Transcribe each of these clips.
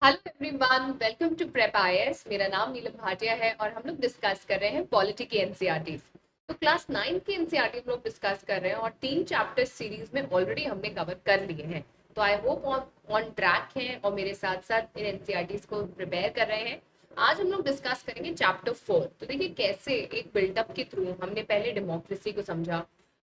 Hello everyone, welcome to Prep IAS. मेरा नाम नीलम भाटिया है और हम लोग डिस्कस कर रहे हैं पॉलिटी की एनसीईआरटीज। तो क्लास 9 की एनसीईआरटी हम लोग डिस्कस कर रहे हैं और 3 चैप्टर सीरीज में ऑलरेडी हमने कवर कर लिए हैं। तो आई होप ऑन ट्रैक हैं और मेरे साथ साथ इन एनसीईआरटीज को प्रिपेयर कर रहे हैं। आज हम लोग डिस्कस करेंगे चैप्टर 4। तो देखिए कैसे एक बिल्डअप के थ्रू हमने पहले डेमोक्रेसी को समझा,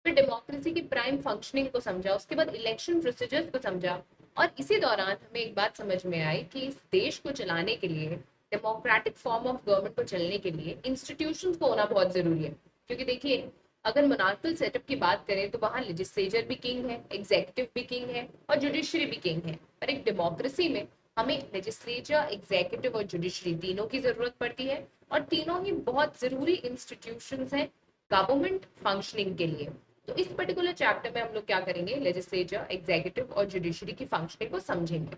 फिर डेमोक्रेसी की प्राइम फंक्शनिंग को समझा, उसके बाद इलेक्शन प्रोसीजर्स को समझा। और इसी दौरान हमें एक बात समझ में आई कि इस देश को चलाने के लिए, डेमोक्रेटिक फॉर्म ऑफ गवर्नमेंट को चलने के लिए इंस्टीट्यूशंस को होना बहुत जरूरी है। क्योंकि देखिए, अगर मोनार्कल सेटअप की बात करें तो वहां लेजिस्लेचर भी किंग है, एग्जीक्यूटिव भी किंग है और जुडिशरी भी किंग है। पर एक डेमोक्रेसी में हमें लेजिस्लेचर, एग्जीक्यूटिव और जुडिशरी तीनों की जरूरत पड़ती है और तीनों ही बहुत जरूरी इंस्टीट्यूशंस हैं गवर्नमेंट फंक्शनिंग के लिए। तो इस पर्टिकुलर चैप्टर में हम लोग क्या करेंगे, लेजिस्लेचर, एग्जीक्यूटिव और जुडिशरी की फंक्शनिंग को समझेंगे।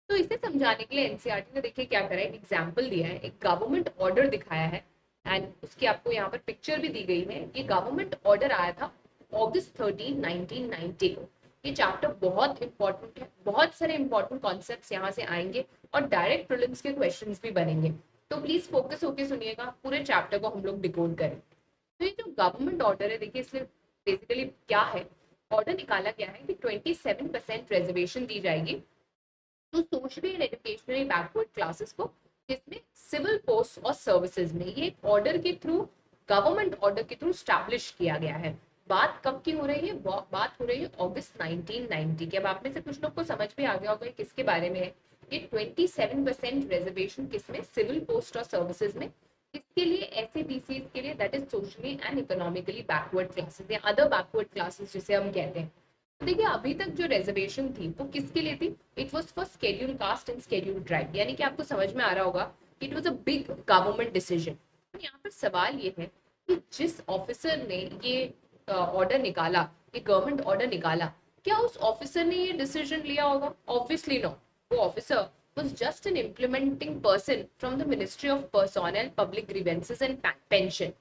तो इसे समझाने के लिए एनसीईआरटी ने देखिए क्या करा है, एक एग्जाम्पल दिया है, एक गवर्नमेंट ऑर्डर दिखाया है एंड उसकी आपको यहाँ पर पिक्चर भी दी गई है। ये गवर्नमेंट ऑर्डर आया था August 13, 1990 को। ये चैप्टर बहुत इंपॉर्टेंट है, बहुत सारे इंपॉर्टेंट कॉन्सेप्ट्स यहाँ से आएंगे और डायरेक्ट प्रीलिम्स के क्वेश्चंस भी बनेंगे। तो प्लीज फोकस होकर सुनिएगा, पूरे चैप्टर को हम लोग डिकोड करें। तो ये जो गवर्नमेंट ऑर्डर है, देखिए इसमें बेसिकली क्या है, ऑर्डर निकाला गया है कि 27% रिजर्वेशन दी जाएगी तो socially and educationally backward classes को, जिसमें सिविल पोस्ट और सर्विसेज में। ये एक ऑर्डर के थ्रू, गवर्नमेंट ऑर्डर के थ्रू स्टैब्लिश किया गया है। बात कब की हो रही है, बात हो रही है August 1990 की। अब आप में से कुछ लोग को समझ भी आ गया होगा किसके बारे में है। ये 27% रिजर्वेशन किसमें, सिविल पोस्ट और सर्विसेज में। इसके लिए ऐसे बीसीज के लिए, that is socially and economically backward classes या अदर बैकवर्ड क्लासेस जिसे हम कहते हैं। तो देखिए अभी तक जो रिजर्वेशन थी वो किसके लिए थी, it was for schedule caste and schedule tribe. यानी कि आपको समझ में आ रहा होगा कि it was a big government decision. यहाँ पर सवाल ये है कि जिस ऑफिसर ने ये ऑर्डर निकाला, ये गवर्नमेंट ऑर्डर निकाला, क्या उस ऑफिसर ने ये डिसीजन लिया होगा? Obviously no. वो officer was just an implementing person from the Ministry of Personnel, Public Grievances and Pension.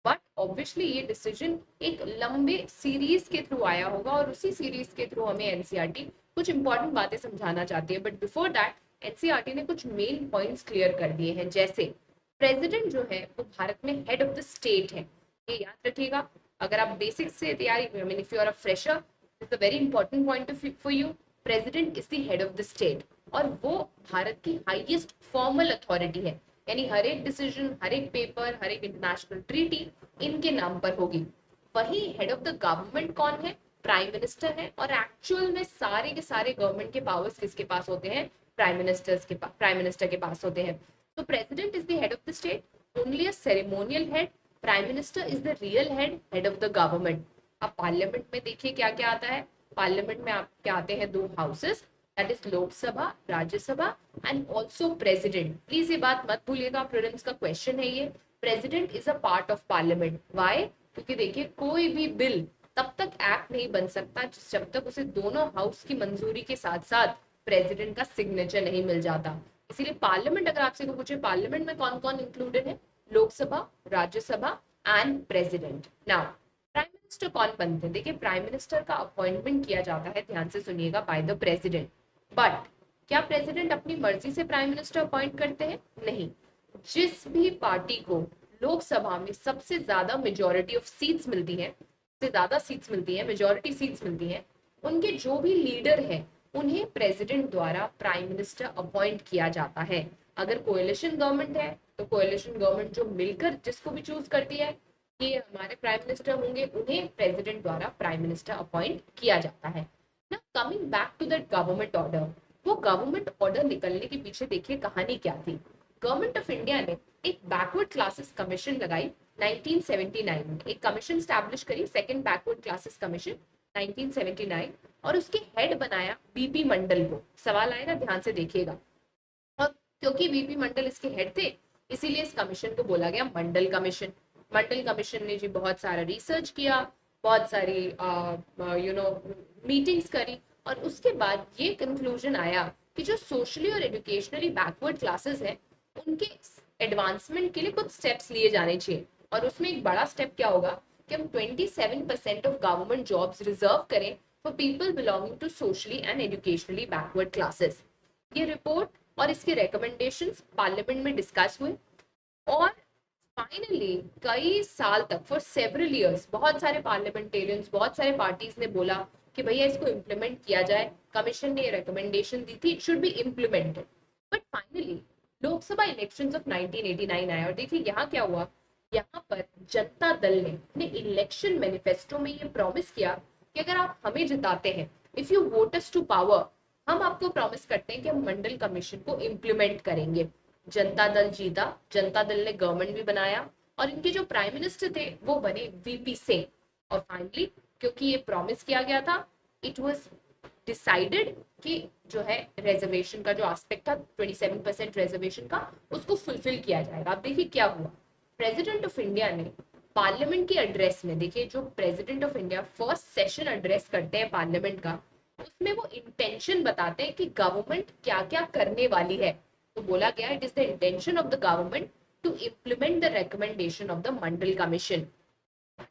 But obviously ये डिसीजन एक लंबे सीरीज के थ्रू आया होगा और उसी सीरीज के थ्रू हमें एनसीईआरटी कुछ इंपॉर्टेंट बातें समझाना चाहती है। बट बिफोर दैट एनसीईआरटी ने कुछ मेन पॉइंट्स क्लियर कर दिए हैं। जैसे प्रेसिडेंट जो है वो भारत में हेड ऑफ द स्टेट है, ये याद रखिएगा। अगर आप बेसिक से तैयारी, I mean if you are a fresher, is a very important point for you. President is the head of the state और वो भारत की हाईएस्ट फॉर्मल अथॉरिटी है। यानी हर एक डिसीजन, हर एक पेपर, हर एक इंटरनेशनल ट्रीटी इनके नाम पर होगी। वही हेड ऑफ द गवर्नमेंट कौन है, प्राइम मिनिस्टर है। और एक्चुअल में सारे के सारे गवर्नमेंट के पावर्स किसके पास होते हैं, प्राइम मिनिस्टर के पास होते हैं। तो president is the head of the state, only a ceremonial head. Prime minister is the real head of the government. अब पार्लियामेंट में देखिए क्या क्या आता है। पार्लियामेंट में आप क्या आते हैं, दो houses, that is Lok Sabha, Rajya Sabha and also president. Please ये बात मत भूलिएगा, प्रीलिम्स का क्वेश्चन है ये। President is a part of parliament. Why? क्योंकि देखिए कोई भी बिल तब तक एक्ट नहीं बन सकता जब तक उसे दोनों हाउस की मंजूरी के साथ साथ प्रेसिडेंट का सिग्नेचर नहीं मिल जाता। इसीलिए पार्लियामेंट, अगर आपसे को पूछे पार्लियामेंट में कौन कौन इंक्लूडेड है, Lok Sabha, Rajya Sabha and president. Now prime minister कौन बनते हैं, देखिए प्राइम मिनिस्टर का अपॉइंटमेंट किया जाता है, ध्यान से सुनिएगा, बाय द प्रेसिडेंट। बट क्या प्रेसिडेंट अपनी मर्जी से प्राइम मिनिस्टर अपॉइंट करते हैं? नहीं। जिस भी पार्टी को लोकसभा में सबसे ज्यादा मेजोरिटी ऑफ सीट्स मिलती है, सबसे ज्यादा सीट्स मिलती है, मेजोरिटी सीट्स मिलती है, उनके जो भी लीडर है उन्हें प्रेसिडेंट द्वारा प्राइम मिनिस्टर अपॉइंट किया जाता है। अगर कोएलिशन गवर्नमेंट है तो कोएलिशन गवर्नमेंट जो मिलकर जिसको भी चूज करती है कि हमारे प्राइम मिनिस्टर होंगे, उन्हें प्रेसिडेंट द्वारा प्राइम मिनिस्टर अपॉइंट किया जाता है ना। Coming back to that government order, वो गवर्नमेंट ऑर्डर निकलने के पीछे देखिए कहानी क्या थी। गवर्नमेंट ऑफ इंडिया ने एक बैकवर्ड क्लासेस कमीशन लगाई 1979 में, एक कमीशन स्टैब्लिश करी, सेकंड बैकवर्ड क्लासेस कमीशन 1979, और उसके हेड बनाया बीपी मंडल को। सवाल आएगा, ध्यान से देखिएगा। और क्योंकि बीपी मंडल इसके हेड थे, इसीलिए इस कमीशन को बोला गया मंडल कमीशन। मंडल कमीशन ने जी बहुत सारा रिसर्च किया, बहुत सारी मीटिंग्स करी और उसके बाद ये कंक्लूजन आया कि जो सोशली और एजुकेशनली बैकवर्ड क्लासेस हैं उनके एडवांसमेंट के लिए कुछ स्टेप्स लिए जाने चाहिए। और उसमें एक बड़ा स्टेप क्या होगा कि हम 27% ऑफ गवर्नमेंट जॉब्स रिजर्व करें for people belonging to socially and educationally backward classes. ये रिपोर्ट और इसके रिकमेंडेशंस पार्लियामेंट में डिस्कस हुए और फाइनली कई साल तक फॉर सेवरल इयर्स बहुत सारे पार्लियामेंटेरियंस, बहुत सारे पार्टीज ने बोला कि भैया इसको इम्प्लीमेंट किया जाए। कमीशन ने रिकमेंडेशन दी थी it should be implemented. But finally Lok Sabha elections of 1989 आए और देखिए यहाँ क्या हुआ। यहाँ पर जनता दल ने अपने इलेक्शन मैनिफेस्टो में ये प्रॉमिस किया कि अगर आप हमें जिताते हैं, if you vote us to power, हम आपको प्रॉमिस करते हैं कि हम मंडल कमीशन को इम्प्लीमेंट करेंगे। जनता दल जीता, जनता दल ने गवर्नमेंट भी बनाया और इनके जो प्राइम मिनिस्टर थे वो बने वीपी सिंह। और फाइनली क्योंकि ये प्रॉमिस किया गया था, इट वाज डिसाइडेड कि जो है रिजर्वेशन का जो एस्पेक्ट था 27% रिजर्वेशन का, उसको फुलफिल किया जाएगा। अब देखिए क्या हुआ। प्रेसिडेंट ऑफ इंडिया ने पार्लियामेंट की एड्रेस में, देखिए जो president of India first session address करते हैं पार्लियामेंट का, उसमें वो इंटेंशन बताते हैं कि गवर्नमेंट क्या क्या करने वाली है। तो बोला गया it is the intention of the government to implement the recommendation of the Mandal commission.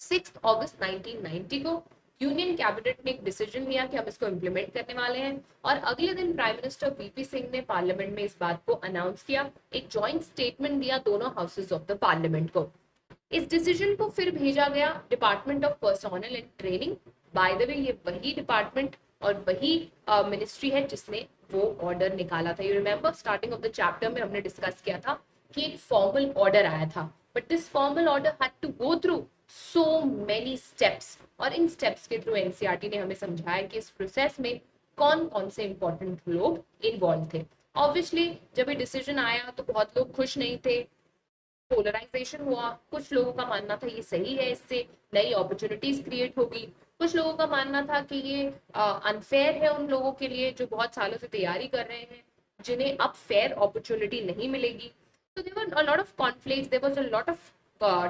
6 अगस्त 1990 को यूनियन कैबिनेट ने एक डिसीजन लिया कि हम इसको इम्प्लीमेंट करने वाले हैं और अगले दिन प्राइम मिनिस्टर वीपी सिंह ने पार्लियामेंट में इस बात को अनाउंस किया, एक जॉइंट स्टेटमेंट दिया दोनों हाउसेज ऑफ द पार्लियामेंट को। इस डिसीजन को फिर भेजा गया department of personnel and training. Bye the वे ये वही डिपार्टमेंट और वही मिनिस्ट्री है जिसने वो ऑर्डर निकाला था। You remember starting of the chapter में हमने डिस्कस किया था कि एक फॉर्मल ऑर्डर आया था, but this formal order had to go through so many steps और इन स्टेप्स के थ्रू एनसीईआरटी ने हमें समझाया कि इस प्रोसेस में कौन कौन से इंपॉर्टेंट लोग इन्वॉल्व थे। ऑब्वियसली जब ये डिसीजन आया तो बहुत लोग खुश नहीं थे, पोलराइजेशन हुआ। कुछ लोगों का मानना था ये सही है, इससे नई अपॉर्चुनिटीज क्रिएट होगी। कुछ लोगों का मानना था कि ये अनफेयर है उन लोगों के लिए जो बहुत सालों से तैयारी कर रहे हैं, जिन्हें अब फेयर अपॉर्चुनिटी नहीं मिलेगी। तो there were a lot of conflicts, there was a lot of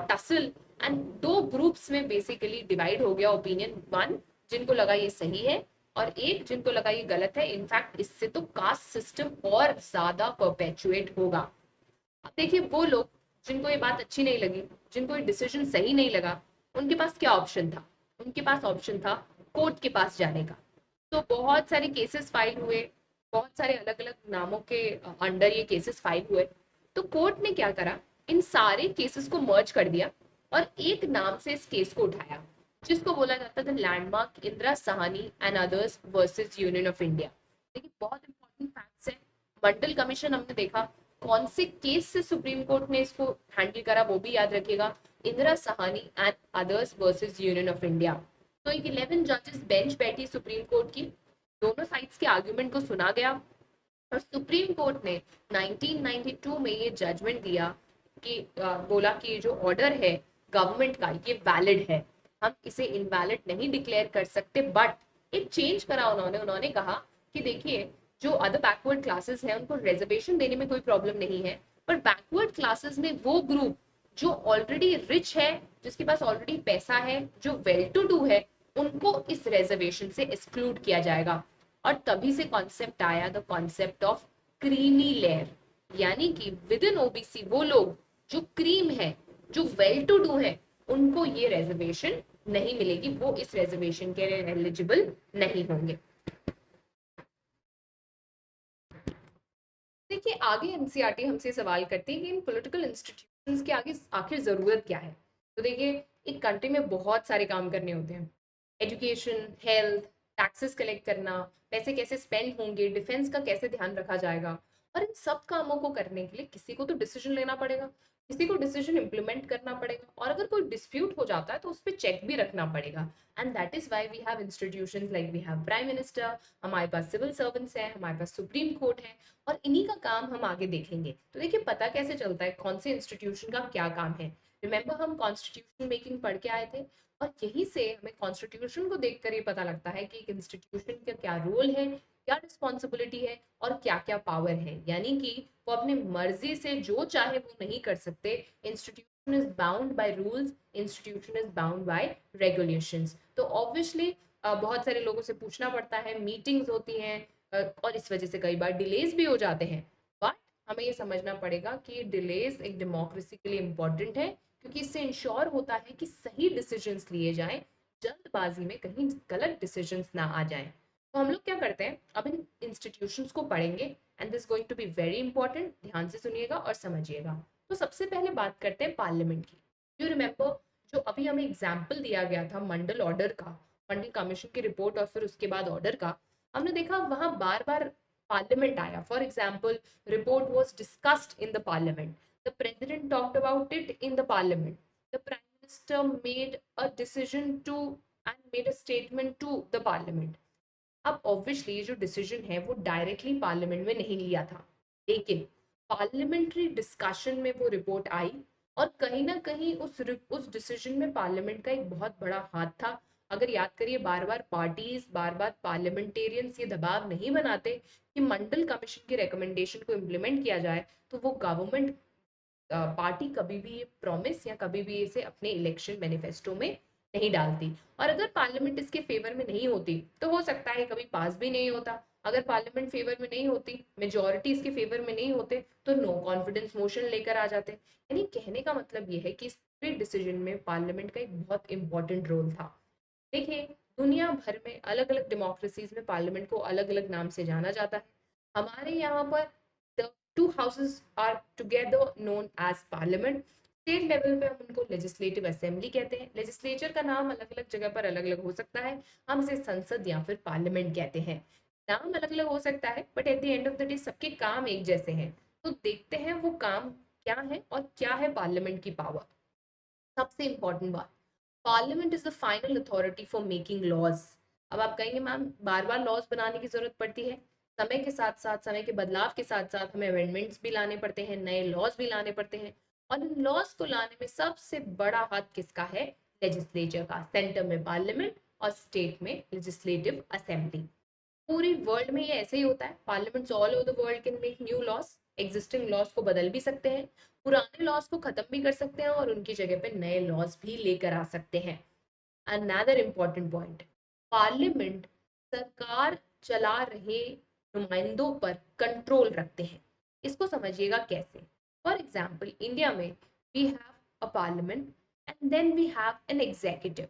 tussle and दो ग्रुप्स में बेसिकली डिवाइड हो गया ओपिनियन। वन जिनको लगा ये सही है और एक जिनको लगा ये गलत है। इनफैक्ट इससे तो कास्ट सिस्टम और ज्यादा परपेचुएट होगा। अब देखिए वो लोग जिनको ये बात अच्छी नहीं लगी, जिनको ये डिसीजन सही नहीं लगा, उनके पास क्या ऑप्शन था? उनके पास ऑप्शन था कोर्ट के पास जाने का। तो बहुत सारे केसेस फाइल हुए, बहुत सारे अलग अलग नामों के अंडर ये केसेस फाइल हुए। तो कोर्ट ने क्या करा, इन सारे केसेस को मर्ज कर दिया और एक नाम से इस केस को उठाया जिसको बोला जाता था landmark Indira Sahni and others versus union of India. देखिए बहुत इंपॉर्टेंट फैक्ट्स है। मंडल कमीशन हमने देखा, कौन से केस से सुप्रीम कोर्ट ने इसको हैंडल करा वो भी याद रखिएगा, Indira Sahni and others versus union of India. तो एक 11 जजेस बेंच बैठी सुप्रीम कोर्ट की, दोनों साइड्स के आर्गुमेंट को सुना गया और सुप्रीम कोर्ट ने 1992 में ये जजमेंट दिया कि बोला कि जो ऑर्डर है गवर्नमेंट का ये वैलिड है, हम इसे इनवैलिड नहीं डिक्लेयर कर सकते। बट एक चेंज करा उन्होंने कहा कि देखिए जो अदर बैकवर्ड क्लासेस हैं उनको रिजर्वेशन देने में कोई प्रॉब्लम नहीं है, पर बैकवर्ड क्लासेस में वो ग्रुप जो ऑलरेडी रिच है, जिसके पास ऑलरेडी पैसा है, जो वेल टू डू है, उनको इस रिजर्वेशन से एक्सक्लूड किया जाएगा। और तभी से कॉन्सेप्ट आया the concept of creamy layer, यानी कि विद इन ओबीसी वो लोग जो क्रीम है, जो वेल टू डू है, उनको ये रिजर्वेशन नहीं मिलेगी, वो इस रिजर्वेशन के लिए एलिजिबल नहीं होंगे। देखिए आगे एनसीईआरटी हमसे सवाल करती है कि इन पॉलिटिकल इंस्टीट्यूशंस के आगे आखिर जरूरत क्या है। तो देखिए एक कंट्री में बहुत सारे काम करने होते हैं, एजुकेशन, हेल्थ, टैक्सेस कलेक्ट करना, पैसे कैसे स्पेंड होंगे, डिफेंस का कैसे ध्यान रखा जाएगा, और इन सब कामों को करने के लिए किसी को तो डिसीजन लेना पड़ेगा, किसी को डिसीजन इम्प्लीमेंट करना पड़ेगा, और अगर कोई डिस्प्यूट हो जाता है तो उस पर चेक भी रखना पड़ेगा। And that is why we have institutions like we have prime minister, हमारे पास सिविल सर्वेंट्स हैं, हमारे पास सुप्रीम कोर्ट है, और इन्हीं का काम हम आगे देखेंगे। तो देखिए पता कैसे चलता है कौन से इंस्टीट्यूशन का क्या काम है। रिमेंबर हम कॉन्स्टिट्यूशन मेकिंग पढ़ के आए थे और यहीं से हमें कॉन्स्टिट्यूशन को देखकर ये पता लगता है कि एक इंस्टीट्यूशन का क्या रोल है, क्या रिस्पॉन्सिबिलिटी है और क्या क्या पावर है। यानी कि वो अपने मर्जी से जो चाहे वो नहीं कर सकते। Institution is bound by rules, institution is bound by regulations. तो ऑब्वियसली बहुत सारे लोगों से पूछना पड़ता है, मीटिंग्स होती हैं और इस वजह से कई बार डिलेज भी हो जाते हैं। बट हमें ये समझना पड़ेगा कि डिलेज एक डेमोक्रेसी के लिए इम्पोर्टेंट है, क्योंकि इससे इंश्योर होता है कि सही डिसीजंस लिए जाएं, जल्दबाजी में कहीं गलत डिसीजंस ना आ जाएं। तो हम लोग क्या करते हैं, अब इन इंस्टीट्यूशंस को पढ़ेंगे and this going to be very important, ध्यान से सुनिएगा और समझिएगा। तो सबसे पहले बात करते हैं पार्लियामेंट की। यू रिमेंबर जो अभी हमें एग्जाम्पल दिया गया था मंडल ऑर्डर का, मंडल कमीशन की रिपोर्ट और फिर उसके बाद ऑर्डर का, हमने देखा वहां बार बार पार्लियामेंट आया। For example, report was discussed in the parliament, the president talked about it in the parliament, the prime minister made a decision to and made a statement to the parliament. अब obviously ये जो decision है वो directly parliament में नहीं लिया था, लेकिन पार्लियामेंट्री डिस्कशन में वो रिपोर्ट आई और कहीं ना कहीं उस डिसीजन में पार्लियामेंट का एक बहुत बड़ा हाथ था। अगर याद करिए, बार बार पार्टीज, बार बार पार्लियामेंटेरियंस ये दबाव नहीं बनाते कि मंडल कमीशन की रिकमेंडेशन को इम्प्लीमेंट किया जाए, तो वो गवर्नमेंट पार्टी कभी भी ये प्रॉमिस या कभी भी इसे अपने इलेक्शन मैनिफेस्टो में नहीं डालती। और अगर पार्लियामेंट इसके फेवर में नहीं होती तो हो सकता है कभी पास भी नहीं होता। अगर पार्लियामेंट फेवर में नहीं होती, मेजोरिटी इसके फेवर में नहीं होते, तो नो कॉन्फिडेंस मोशन लेकर आ जाते। यानी कहने का मतलब ये है कि इस पूरे डिसीजन में पार्लियामेंट का एक बहुत इंपॉर्टेंट रोल था। देखिए, दुनिया भर में अलग अलग डेमोक्रेसीज में पार्लियामेंट को अलग अलग नाम से जाना जाता है। हमारे यहाँ पर the two houses are together known as parliament. State level पे हम उनको लेजिस्लेटिव असेंबली कहते हैं। लेजिस्लेचर का नाम अलग अलग जगह पर अलग अलग हो सकता है, हम इसे संसद या फिर पार्लियामेंट कहते हैं। नाम अलग अलग हो सकता है, but at the end of the day सबके काम एक जैसे हैं। तो देखते हैं वो काम क्या है और क्या है पार्लियामेंट की पावर। सबसे इंपॉर्टेंट बात, parliament is the final authority for making laws. अब आप कहेंगे मैम बार बार लॉज बनाने की जरूरत पड़ती है? समय के साथ साथ, समय के बदलाव के साथ साथ हमें अमेंडमेंट्स भी लाने पड़ते हैं, नए लॉज भी लाने पड़ते हैं। और इन लॉज को लाने में सबसे बड़ा हाथ किसका है? लेजिस्लेचर का। सेंटर में पार्लियामेंट और स्टेट में लेजिस्लेटिव असेंबली। पूरी वर्ल्ड में ये ऐसे ही होता है। Parliaments all over the world can make new laws. Existing laws को बदल भी सकते हैं, पुराने लॉज को खत्म भी कर सकते हैं और उनकी जगह पे नए लॉज भी लेकर आ सकते हैं। अनदर इम्पॉर्टेंट पॉइंट, पार्लियामेंट सरकार चला रहे नुमाइंदों पर कंट्रोल रखते हैं। इसको समझिएगा कैसे। फॉर एग्जाम्पल, इंडिया में we have a parliament and then we have an executive.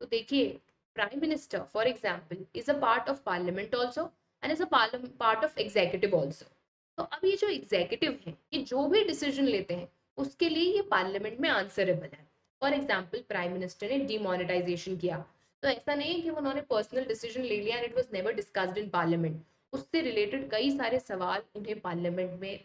तो देखिए, prime minister for example is a part of parliament also and is a part of executive also. तो अब ये जो एग्जीक्यूटिव है, ये जो भी डिसीजन लेते हैं उसके लिए ये पार्लियामेंट में आंसरेबल है। फॉर एग्जाम्पल, प्राइम मिनिस्टर ने डिमोनेटाइजेशन किया, तो ऐसा नहीं है कि उन्होंने पर्सनल डिसीजन ले लिया and it was never discussed in parliament. उससे रिलेटेड कई सारे सवाल उन्हें पार्लियामेंट में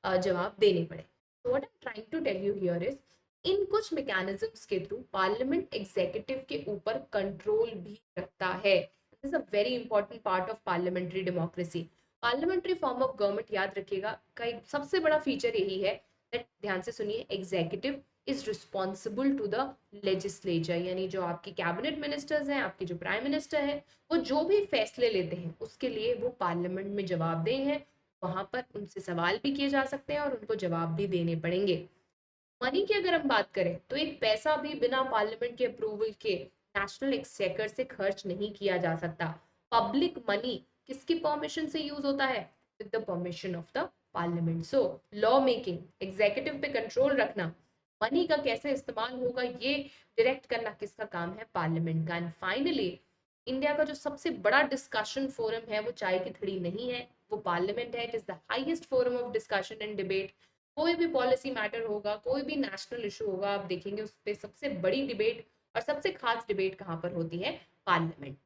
जवाब देने पड़े। तो what I am trying to tell you here is, इन कुछ मैकेनिज्म्स के थ्रू पार्लियामेंट एग्जीक्यूटिव के ऊपर कंट्रोल भी रखता है। This is a very important part of parliamentary democracy. Parliamentary form of government, याद रखिएगा, का एक सबसे बड़ा फीचर यही है दैट, ध्यान से सुनिए, executive is responsible to the legislature. यानी जो आपकी कैबिनेट मिनिस्टर्स हैं, आपके जो प्राइम मिनिस्टर हैं, वो जो भी फैसले लेते हैं उसके लिए वो पार्लियामेंट में जवाबदेह हैं। वहां पर उनसे सवाल भी किए जा सकते हैं और उनको जवाब भी देने पड़ेंगे। मनी की अगर हम बात करें तो एक पैसा भी बिना पार्लियामेंट के अप्रूवल के नेशनल एक्सचेकर से खर्च नहीं किया जा सकता। पब्लिक मनी किसकी परमिशन से यूज होता है? With the permission of the parliament. So law making, executive पे कंट्रोल रखना, मनी का कैसे इस्तेमाल होगा ये डायरेक्ट करना किसका काम है? पार्लियामेंट का। एंड फाइनली, इंडिया का जो सबसे बड़ा डिस्कशन फोरम है वो चाय की थड़ी नहीं है, वो पार्लियामेंट है। It is the highest forum of discussion and debate. कोई भी पॉलिसी मैटर होगा, कोई भी नेशनल इशू होगा, आप देखेंगे उस पर सबसे बड़ी डिबेट और सबसे खास डिबेट कहाँ पर होती है? पार्लियामेंट।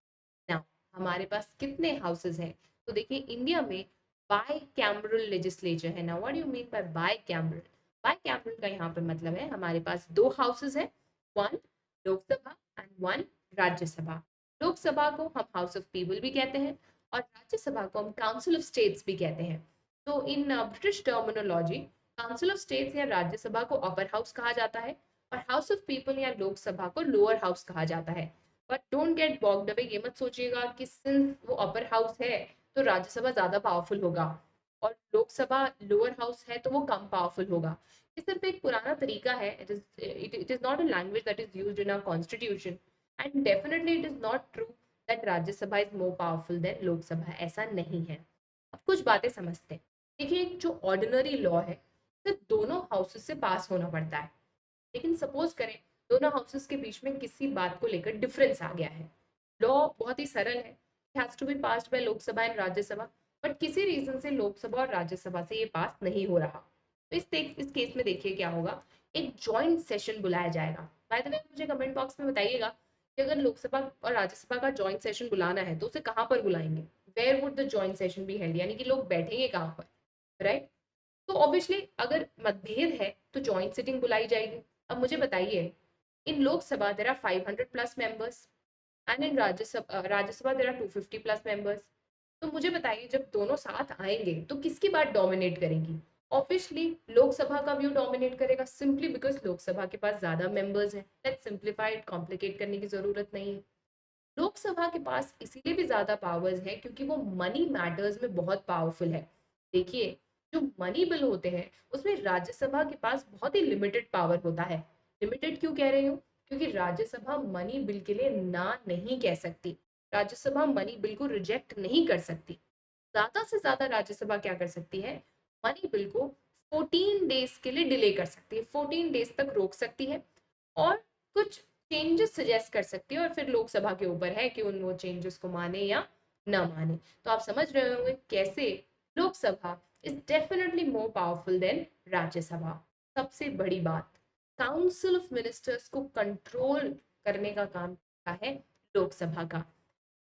नाउ, हमारे पास कितने हाउसेज हैं? तो देखिए, इंडिया में बाय कैमरल लेजिस्लेचर है। Now what do you mean by bicameral? Bicameral का यहाँ पर मतलब है हमारे पास दो हाउसेज है, one Lok Sabha and one Rajya Sabha. Lok Sabha को हम हाउस ऑफ पीपल भी कहते हैं और राज्यसभा को हम काउंसिल ऑफ स्टेट्स भी कहते हैं। तो in British terminology, council of states या राज्यसभा को अपर हाउस कहा जाता है और हाउस ऑफ पीपल या लोकसभा को लोअर हाउस कहा जाता है। बट डोंट गेट बॉक्ड अवे, ये मत सोचिएगा कि सिंस वो अपर हाउस है तो राज्यसभा ज्यादा पावरफुल होगा और लोकसभा लोअर हाउस है तो वो कम पावरफुल होगा। ये सिर्फ एक पुराना तरीका है। It is not a language that is used in our constitution and definitely it is not true that Rajya Sabha is more powerful than Lok Sabha. ऐसा नहीं है। अब कुछ बातें समझते हैं। देखिए, जो ऑर्डिनरी लॉ है सिर्फ दोनों हाउसेस से पास होना पड़ता है। लेकिन सपोज करें दोनों हाउसेस के बीच में किसी बात को लेकर डिफरेंस आ गया है। लॉ बहुत ही सरल है, it has to be passed by Lok Sabha and Rajya Sabha, but किसी रीजन से लोकसभा और राज्यसभा से ये पास नहीं हो रहा। तो इस केस में देखिए क्या होगा, एक जॉइंट सेशन बुलाया जाएगा। बाय द वे मुझे कमेंट बॉक्स में बताइएगा कि अगर लोकसभा और राज्यसभा का जॉइंट सेशन बुलाना है तो उसे कहाँ पर बुलाएंगे, where would the joint session be held, यानी कि लोग बैठेंगे कहाँ पर, राइट। तो ऑब्वियसली अगर मतभेद है तो जॉइंट सिटिंग बुलाई जाएगी। अब मुझे बताइए, in Lok Sabha there are 500 plus members and in Rajya Sabha there are 250 plus members. तो मुझे बताइए जब दोनों साथ आएंगे तो किसकी बात डोमिनेट करेगी? ऑब्वियसली लोकसभा का व्यू डोमिनेट करेगा, सिंपली बिकॉज लोकसभा के पास ज्यादा मेंबर्स हैं। लेट्स सिंप्लीफाइड, कॉम्प्लिकेट करने की जरूरत नहीं है। लोकसभा के पास इसीलिए भी ज्यादा पावर्स है क्योंकि वो मनी मैटर्स में बहुत पावरफुल है। देखिए, जो मनी बिल होते हैं उसमें राज्यसभा के पास बहुत ही लिमिटेड पावर होता है। लिमिटेड क्यों कह रही हूँ? क्योंकि राज्यसभा मनी बिल के लिए ना नहीं कह सकती, राज्यसभा मनी बिल को रिजेक्ट नहीं कर सकती। ज्यादा से ज्यादा राज्यसभा क्या कर सकती है, मनी बिल को 14 डेज के लिए डिले कर सकती है, 14 डेज तक रोक सकती है और कुछ चेंजेस सजेस्ट कर सकती है, और फिर लोकसभा के ऊपर है कि उन वो चेंजेस को माने या ना माने। तो आप समझ रहे होंगे कैसे Lok Sabha is definitely more powerful then Rajya Sabha. सबसे बड़ी बात, काउंसिल ऑफ मिनिस्टर्स को कंट्रोल करने का काम करता है लोकसभा का।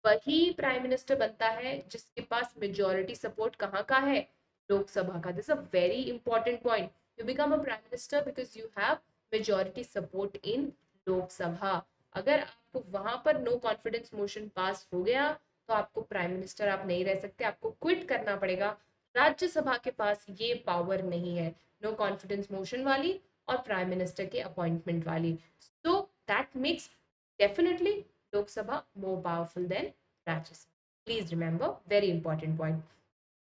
वही प्राइम मिनिस्टर बनता है जिसके पास मेजोरिटी सपोर्ट कहाँ का है, लोकसभा का। This a very important point. You become a prime minister because you have majority support in Lok Sabha. अगर आपको वहां पर नो कॉन्फिडेंस मोशन पास हो गया तो आपको प्राइम मिनिस्टर आप नहीं रह सकते, आपको क्विट करना पड़ेगा। राज्यसभा के पास ये पावर नहीं है, नो कॉन्फिडेंस मोशन वाली और प्राइम मिनिस्टर के अपॉइंटमेंट वाली। So that makes definitely Lok Sabha more powerful than Rajya Sabha. Please remember, very important point.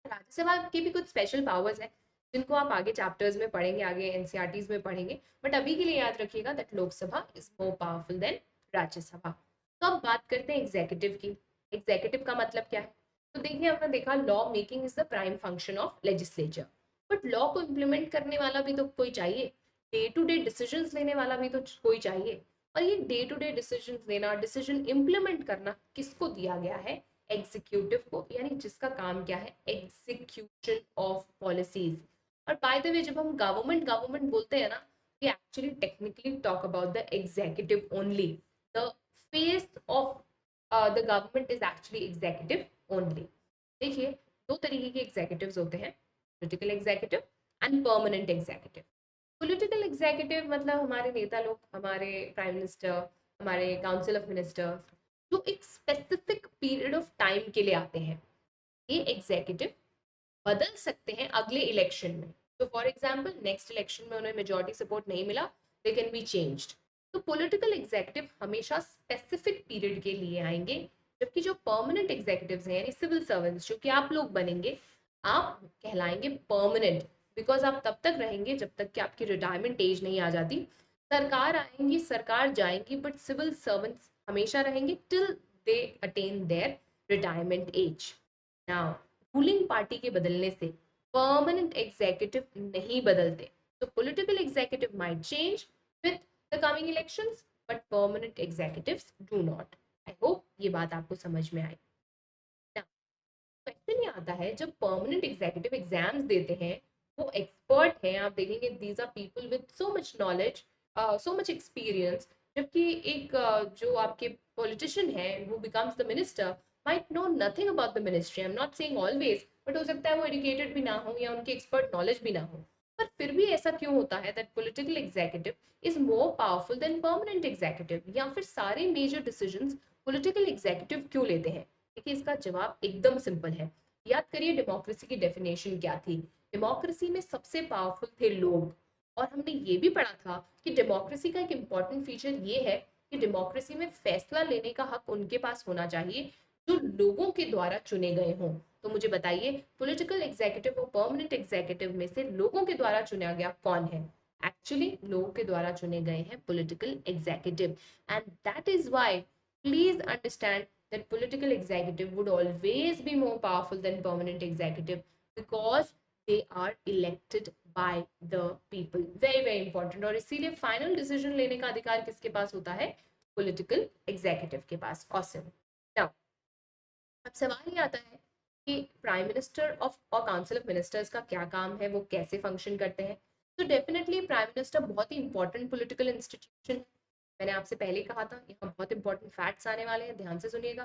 Rajya Sabha की भी कुछ स्पेशल पावर्स हैं जिनको आप आगे चैप्टर्स में पढ़ेंगे, आगे एनसीईआरटीज में पढ़ेंगे, बट अभी के लिए याद रखिएगा that Lok Sabha is more powerful then Rajya Sabha. तो अब बात करते हैं एग्जीक्यूटिव की। एग्जीक्यूटिव का मतलब क्या है? तो देखिए, हमने देखा law making is the prime function of legislature, but law को इम्प्लीमेंट करने वाला भी तो कोई चाहिए, डे टू डे डिसीजन लेने वाला भी तो कोई चाहिए। और ये डे टू डे डिसीजन लेना, डिसीजन इम्प्लीमेंट करना किसको दिया गया है? एग्जीक्यूटिव को, यानी जिसका काम क्या है? Execution of policies. और बाय द वे जब हम गवर्नमेंट गवर्नमेंट बोलते हैं ना, we actually technically talk about the executive only. The face of the government is actually executive only. देखिए, दो तरीके के एग्जीक्यूटिव्स होते हैं, political executive and permanent executive. Political executive मतलब हमारे नेता लोग, हमारे प्राइम मिनिस्टर, हमारे काउंसिल ऑफ मिनिस्टर्स, जो एक स्पेसिफिक पीरियड ऑफ टाइम के लिए आते हैं। ये एग्जीक्यूटिव बदल सकते हैं अगले इलेक्शन में। तो फॉर एग्जाम्पल नेक्स्ट इलेक्शन में उन्हें मेजोरिटी सपोर्ट नहीं मिला, दे कैन बी चेंज्ड। तो पॉलिटिकल एग्जीक्यूटिव हमेशा स्पेसिफिक पीरियड के लिए आएंगे, जबकि जो परमानेंट एग्जीक्यूटिव्स हैं यानी सिविल सर्वेंट्स जो कि आप लोग बनेंगे, आप कहलाएंगे परमानेंट, बिकॉज आप तब तक रहेंगे जब तक कि आपकी रिटायरमेंट एज नहीं आ जाती। सरकार आएंगी, सरकार जाएंगी, बट सिविल सर्वेंट्स हमेशा रहेंगे till they attain their retirement age. Now ruling party के बदलने से परमानेंट एग्जीक्यूटिव नहीं बदलते। तो political executive might change with the coming elections, but permanent executives do not. I hope ये बात आपको समझ में आई। क्वेश्चन ये आता है, जब परमानेंट एग्जीक्यूटिव एग्जाम्स देते हैं, वो एक्सपर्ट हैं, आप देखेंगे these are people with so much knowledge, so much experience. जबकि एक जो आपके पॉलिटिशियन है वो becomes the minister, might know nothing about the ministry. I am not saying always, but हो सकता है वो एजुकेटेड भी ना हो या उनके एक्सपर्ट नॉलेज भी ना हो। पर फिर भी ऐसा क्यों होता है that political executive is more powerful then permanent executive, या फिर सारे मेजर डिसीजंस पॉलिटिकल एग्जीक्यूटिव क्यों लेते हैं? देखिए, इसका जवाब एकदम सिंपल है। याद करिए डेमोक्रेसी की डेफिनेशन क्या थी। डेमोक्रेसी में सबसे पावरफुल थे लोग। और हमने ये भी पढ़ा था कि डेमोक्रेसी का एक इम्पॉर्टेंट फीचर ये है कि डेमोक्रेसी में फैसला लेने का हक उनके पास होना चाहिए जो लोगों के द्वारा चुने गए हों। तो मुझे बताइए, पॉलिटिकल एग्जीक्यूटिव और परमानेंट एग्जीक्यूटिव में से लोगों के द्वारा चुना गया कौन है? एक्चुअली लोगों के द्वारा चुने गए हैं political executive. And that is why please understand that political executive would always be more powerful than permanent executive because they are elected by the people. Very very important। और इसीलिए फाइनल डिसीजन लेने का अधिकार किसके पास होता है? Political executive के पास। Awesome. Now अब सवाल ये आता है कि प्राइम मिनिस्टर ऑफ और काउंसिल ऑफ मिनिस्टर्स का क्या काम है, वो कैसे फंक्शन करते हैं। तो डेफिनेटली प्राइम मिनिस्टर बहुत ही इंपॉर्टेंट पॉलिटिकल इंस्टीट्यूशन है। मैंने आपसे पहले कहा था, यहाँ बहुत इंपॉर्टेंट फैक्ट्स आने वाले हैं, ध्यान से सुनिएगा।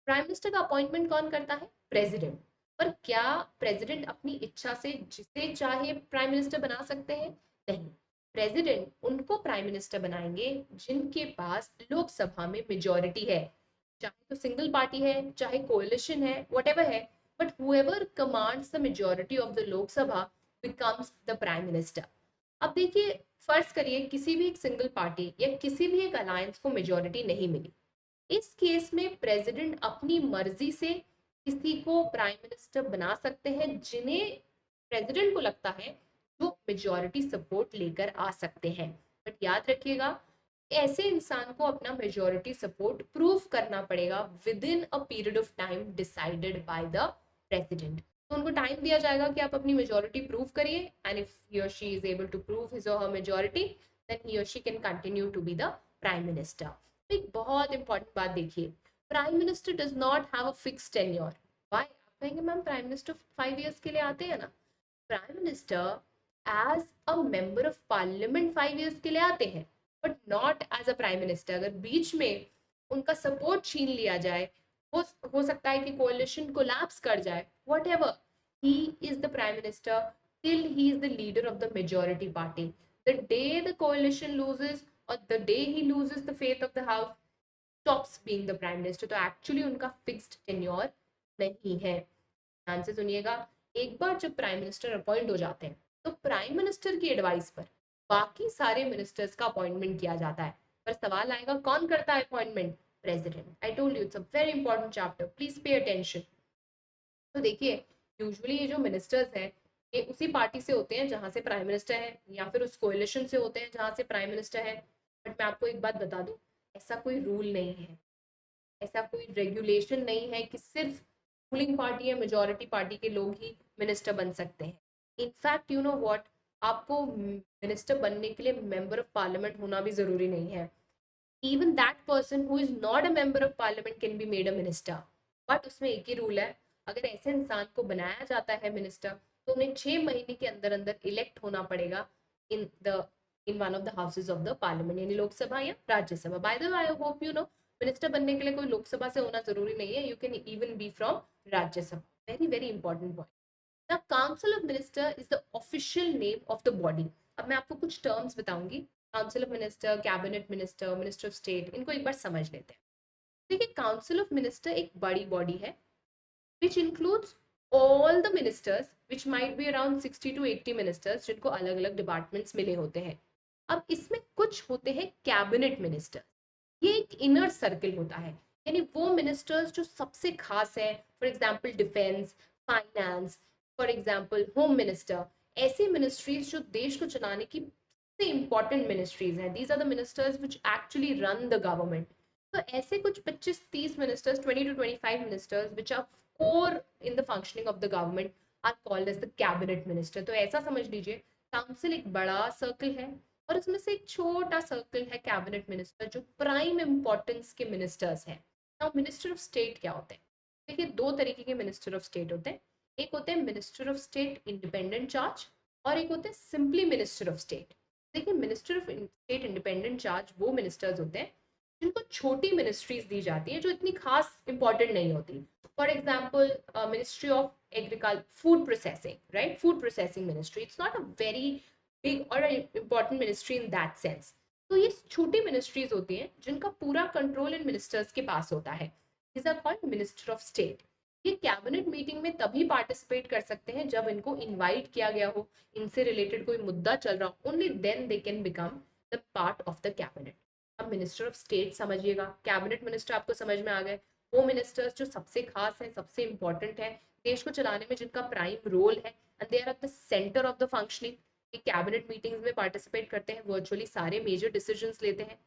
प्राइम मिनिस्टर का अपॉइंटमेंट कौन करता है? प्रेसिडेंट। पर क्या प्रेसिडेंट अपनी इच्छा से जिसे चाहे प्राइम मिनिस्टर बना सकते हैं? नहीं। प्रेसिडेंट उनको प्राइम मिनिस्टर बनाएंगे जिनके पास लोकसभा में मेजोरिटी है, चाहे तो सिंगल पार्टी है, चाहे कोalition है, whatever है, but whoever commands the majority of the Lok Sabha becomes the prime minister. अब देखिए, फर्ज करिए किसी भी एक सिंगल पार्टी या किसी भी एक अलायंस को मेजोरिटी नहीं मिली। इस केस में प्रेसिडेंट अपनी मर्जी से किसी को प्राइम मिनिस्टर बना सकते हैं जिन्हें प्रेसिडेंट को लगता है जो मेजोरिटी सपोर्ट लेकर आ सकते हैं। बट याद रखिएगा, ऐसे इंसान को अपना मेजोरिटी सपोर्ट प्रूव करना पड़ेगा within a period of time decided by the president. तो उनको टाइम दिया जाएगा कि आप अपनी मेजोरिटी प्रूव करिए, and if he or she is able to prove his or her majority, then he or she can continue to be the prime minister. एक बहुत इंपॉर्टेंट बात देखिए, prime minister does not have a fix tenure. Why? आप कहेंगे ma'am prime minister 5 years के लिए आते हैं ना। Prime minister as a member of parliament 5 years के लिए आते हैं, but not as a prime minister. अगर बीच में उनका सपोर्ट छीन लिया जाए, हो सकता है कि कोalition कोलैप्स कर जाए, what ever, he is the prime minister till he is the leader of the majority party. The day the कोalition loses or the day he loses the faith of the house, stops being the prime minister। तो actually उनका fixed tenure नहीं है। ध्यान से सुनिएगा, एक बार जब prime minister appoint हो जाते हैं तो प्राइम मिनिस्टर की एडवाइस पर बाकी सारे मिनिस्टर्स का अपॉइंटमेंट किया जाता है। पर सवाल आएगा कौन करता है appointment? President. I told you it's a very important chapter, please pay attention. तो देखिए, यूजुअली ये जो मिनिस्टर्स हैं ये उसी पार्टी से होते हैं जहां से प्राइम मिनिस्टर है, या फिर उस कोएलिशन से होते हैं जहां से प्राइम मिनिस्टर है। बट मैं आपको एक बात बता दूं, ऐसा कोई रूल नहीं है, ऐसा कोई रेगुलेशन नहीं है कि सिर्फ रूलिंग पार्टी या मेजोरिटी पार्टी के लोग ही मिनिस्टर बन सकते हैं। इनफैक्ट यू नो व्हाट, आपको मिनिस्टर बनने के लिए मेंबर ऑफ पार्लियामेंट होना भी जरूरी नहीं है। Even that person who is not a member of parliament can be made a minister. But उसमें एक ही रूल है, अगर ऐसे इंसान को बनाया जाता है मिनिस्टर तो उन्हें 6 महीने के अंदर अंदर इलेक्ट होना पड़ेगा in the in one of the houses of the parliament, यानी लोकसभा या Rajya Sabha. Bye the way, I hope you know, minister बनने के लिए कोई लोकसभा से होना जरूरी नहीं है, you can even be from Rajya Sabha. Very very important point. The council of minister is the official name of the body. अब मैं आपको कुछ टर्म्स बताऊंगी, council of minister, cabinet minister, minister of state, इनको एक बार समझ लेते हैं। देखिए, काउंसिल ऑफ मिनिस्टर एक बड़ी बॉडी है which includes all the ministers, which might be around 60 to 80 ministers, जिनको अलग अलग डिपार्टमेंट्स मिले होते हैं। अब इसमें कुछ होते हैं कैबिनेट मिनिस्टर, ये एक इनर सर्किल होता है, यानी वो मिनिस्टर्स जो सबसे खास है। For example defence, finance, for example home minister, ऐसी मिनिस्ट्रीज जो देश को चलाने की सबसे इंपॉर्टेंट मिनिस्ट्रीज हैं। These are the ministers which actually run the government. तो ऐसे कुछ 25-30 ministers, 20 to 25 ministers which are core in the functioning of the government are called as the cabinet minister. तो ऐसा समझ लीजिए, काउंसिल एक बड़ा सर्कल है और उसमें से एक छोटा सर्कल है कैबिनेट मिनिस्टर, जो प्राइम इंपॉर्टेंस के मिनिस्टर्स हैं। नाउ मिनिस्टर ऑफ स्टेट क्या होते हैं? देखिए, दो तरीके के मिनिस्टर ऑफ स्टेट होते हैं। एक होते हैं minister of state independent charge, और एक होते हैं सिंपली मिनिस्टर ऑफ स्टेट। देखिए, minister of state independent charge वो मिनिस्टर्स होते हैं जिनको छोटी मिनिस्ट्रीज दी जाती हैं जो इतनी खास इंपॉर्टेंट नहीं होती। For example, ministry of agriculture, food processing, right, food processing ministry, it's not a very big और important ministry in that sense. तो ये छोटी मिनिस्ट्रीज होती हैं जिनका पूरा कंट्रोल इन मिनिस्टर्स के पास होता है। these are called minister of state. ये कैबिनेट मीटिंग में तभी पार्टिसिपेट कर सकते हैं जब इनको इनवाइट किया गया हो, इनसे रिलेटेड कोई मुद्दा चल रहा हो, only then they can become the part of the cabinet. अब मिनिस्टर ऑफ स्टेट समझिएगा, कैबिनेट मिनिस्टर आपको समझ में आ गए, वो मिनिस्टर्स जो सबसे खास हैं, सबसे इंपॉर्टेंट है, देश को चलाने में जिनका प्राइम रोल है, and they are at the centre of the functioning. ये कैबिनेट मीटिंग्स में पार्टिसिपेट करते हैं, वर्चुअली सारे मेजर डिसीजंस लेते हैं।